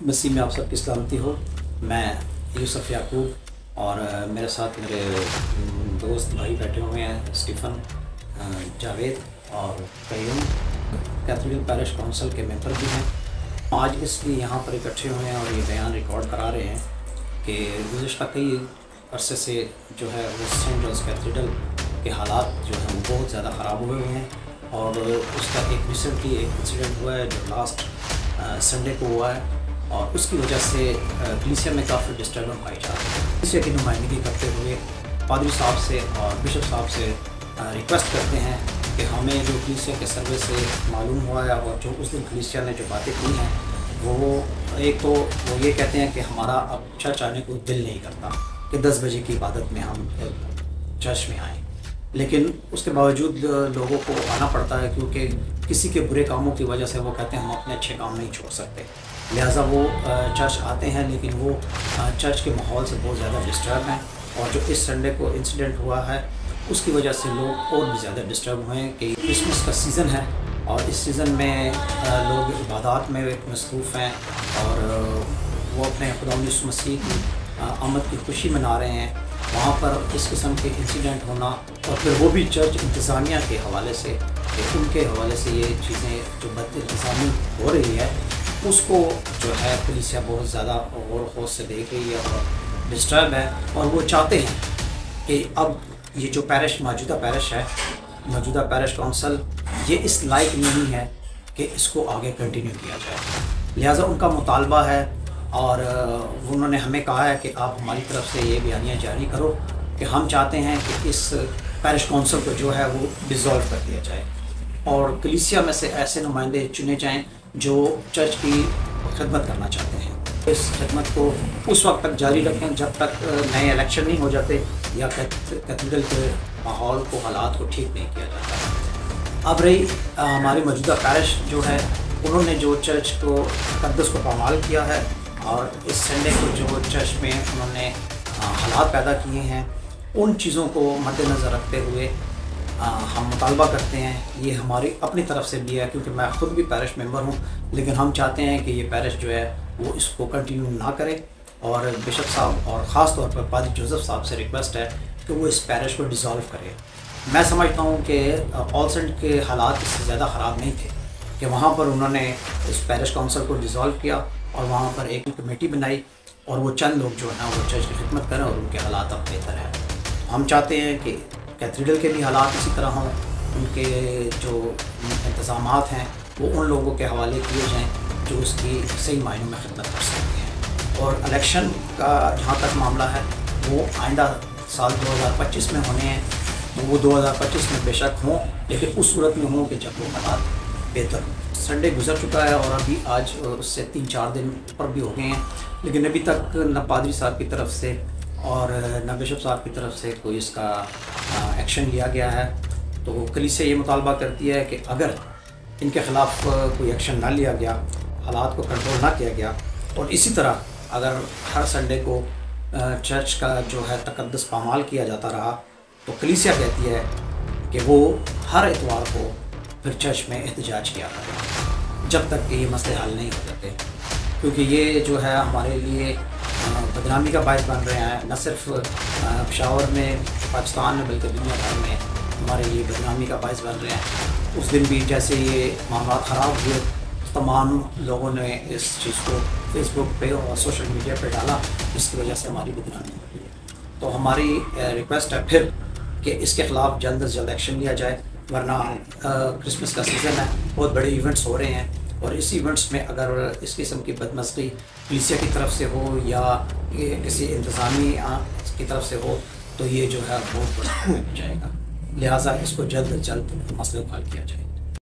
مسیح میں آپ سب کی سلامتی ہو۔ میں یوسف یعقوب اور میرے ساتھ میرے دوست بھائی بیٹھے ہوئے ہیں، اسٹیفن، جاوید اور قیوم، کیتھیڈرل پیرش کونسل کے ممبر بھی ہیں۔ آج اس لیے یہاں پر اکٹھے ہوئے ہیں اور یہ بیان ریکارڈ کرا رہے ہیں کہ گزشتہ کئی عرصے سے جو ہے وہ سینٹ جونز کیتھیڈرل کے حالات جو ہیں وہ بہت زیادہ خراب ہوئے ہیں، اور اس کا ریسنٹلی ایک انسیڈنٹ ہوا ہے جو لاسٹ سنڈے کو ہوا ہے، اور اس کی وجہ سے کلیسیا میں کافی ڈسٹربنس پائی جا رہی ہے۔ کلیسیا کی نمائندگی کرتے ہوئے پادری صاحب سے اور بشپ صاحب سے ریکویسٹ کرتے ہیں کہ ہمیں جو کلیسیا کے سروے سے معلوم ہوا ہے اور جو اس دن کلیسیا نے جو باتیں کی ہیں وہ ایک تو وہ یہ کہتے ہیں کہ ہمارا اب چرچ آنے کو دل نہیں کرتا کہ 10 بجے کی عبادت میں ہم چرچ میں آئیں، لیکن اس کے باوجود لوگوں کو آنا پڑتا ہے کیونکہ کسی کے برے کاموں کی وجہ سے وہ کہتے ہیں ہم اپنے اچھے کام نہیں چھوڑ سکتے، لہٰذا وہ چرچ آتے ہیں، لیکن وہ چرچ کے ماحول سے بہت زیادہ ڈسٹرب ہیں۔ اور جو اس سنڈے کو انسیڈنٹ ہوا ہے اس کی وجہ سے لوگ اور بھی زیادہ ڈسٹرب ہوئے ہیں کہ کرسمس کا سیزن ہے اور اس سیزن میں لوگ عبادات میں مصروف ہیں اور وہ اپنے خدا یسوع مسیح کی آمد کی خوشی منا رہے ہیں۔ وہاں پر اس قسم کے انسیڈنٹ ہونا اور پھر وہ بھی چرچ انتظامیہ کے حوالے سے کہ ان کے حوالے سے یہ چیزیں جو بد انتظامی ہو رہی ہے اس کو جو ہے کلیسیا بہت زیادہ غور و خوض سے دیکھ رہی ہے اور ڈسٹرب ہے، اور وہ چاہتے ہیں کہ اب یہ جو موجودہ پیرش کونسل یہ اس لائق نہیں ہے کہ اس کو آگے کنٹینیو کیا جائے، لہٰذا ان کا مطالبہ ہے اور انہوں نے ہمیں کہا ہے کہ آپ ہماری طرف سے یہ بیانیہ جاری کرو کہ ہم چاہتے ہیں کہ اس پیرش کونسل کو جو ہے وہ ڈیزالو کر دیا جائے اور کلیسیا میں سے ایسے نمائندے چنے جائیں جو چرچ کی خدمت کرنا چاہتے ہیں۔ اس خدمت کو اس وقت تک جاری رکھیں جب تک نئے الیکشن نہیں ہو جاتے یا کیتھیڈرل کے ماحول کو حالات کو ٹھیک نہیں کیا جاتا۔ اب رہی ہماری موجودہ پیرش جو ہے انہوں نے جو چرچ کو تقدس کو پامال کیا ہے اور اس سنڈے کو جو چرچ میں انہوں نے حالات پیدا کیے ہیں ان چیزوں کو مد نظر رکھتے ہوئے ہم مطالبہ کرتے ہیں، یہ ہماری اپنی طرف سے بھی ہے کیونکہ میں خود بھی پیرش ممبر ہوں، لیکن ہم چاہتے ہیں کہ یہ پیرش جو ہے وہ اس کو کنٹینیو نہ کرے، اور بشپ صاحب اور خاص طور پر پادری جوزف صاحب سے ریکویسٹ ہے کہ وہ اس پیرش کو ڈیزالو کرے۔ میں سمجھتا ہوں کہ آل سینٹ کے حالات اس سے زیادہ خراب نہیں تھے کہ وہاں پر انہوں نے اس پیرش کونسل کو ڈیزالو کیا اور وہاں پر ایک کمیٹی بنائی اور وہ چند لوگ جو ہیں وہ چرچ کی خدمت کریں اور ان کے حالات اب بہتر ہیں۔ ہم چاہتے ہیں کہ کیتھیڈرل کے بھی حالات اسی طرح ہوں، ان کے جو انتظامات ہیں وہ ان لوگوں کے حوالے کیے جائیں جو اس کی صحیح معنوں میں خدمت کر سکتے ہیں۔ اور الیکشن کا جہاں تک معاملہ ہے وہ آئندہ سال 2025 میں ہونے ہیں، تو وہ 2025 میں بے شک ہوں، لیکن اس صورت میں ہوں کہ جب وہ حالات بہتر ہوں۔ سنڈے گزر چکا ہے اور ابھی آج اس سے 3-4 دن پر بھی ہو گئے ہیں، لیکن ابھی تک نہ پادری صاحب کی طرف سے اور نہ بشپ صاحب کی طرف سے کوئی اس کا ایکشن لیا گیا ہے۔ تو کلیسیا یہ مطالبہ کرتی ہے کہ اگر ان کے خلاف کوئی ایکشن نہ لیا گیا، حالات کو کنٹرول نہ کیا گیا، اور اسی طرح اگر ہر سنڈے کو چرچ کا جو ہے تقدس پامال کیا جاتا رہا، تو کلیسیا کہتی ہے کہ وہ ہر اتوار کو پھر چرچ میں احتجاج کیا کرے جب تک کہ یہ مسئلے حل نہیں ہو جاتے، کیونکہ یہ جو ہے ہمارے لیے بدنامی کا باعث بن رہے ہیں، نہ صرف پشاور میں، پاکستان میں، بلکہ دنیا بھر میں ہمارے لیے بدنامی کا باعث بن رہے ہیں۔ اس دن بھی جیسے یہ معاملات خراب ہوئے تمام لوگوں نے اس چیز کو فیس بک پہ اور سوشل میڈیا پہ ڈالا، جس کی وجہ سے ہماری بدنامی ہوئی ہے۔ تو ہماری ریکویسٹ ہے پھر کہ اس کے خلاف جلد از جلد ایکشن لیا جائے، ورنہ کرسمس کا سیزن ہے، بہت بڑے ایونٹس ہو رہے ہیں، اور اس ایونٹس میں اگر اس قسم کی بدمزگی کلیسیا کی طرف سے ہو یا کسی انتظامی کی طرف سے ہو تو یہ جو ہے بہت بڑا ہو جائے گا، لہٰذا اس کو جلد از جلد مسئلے کو حل کیا جائے۔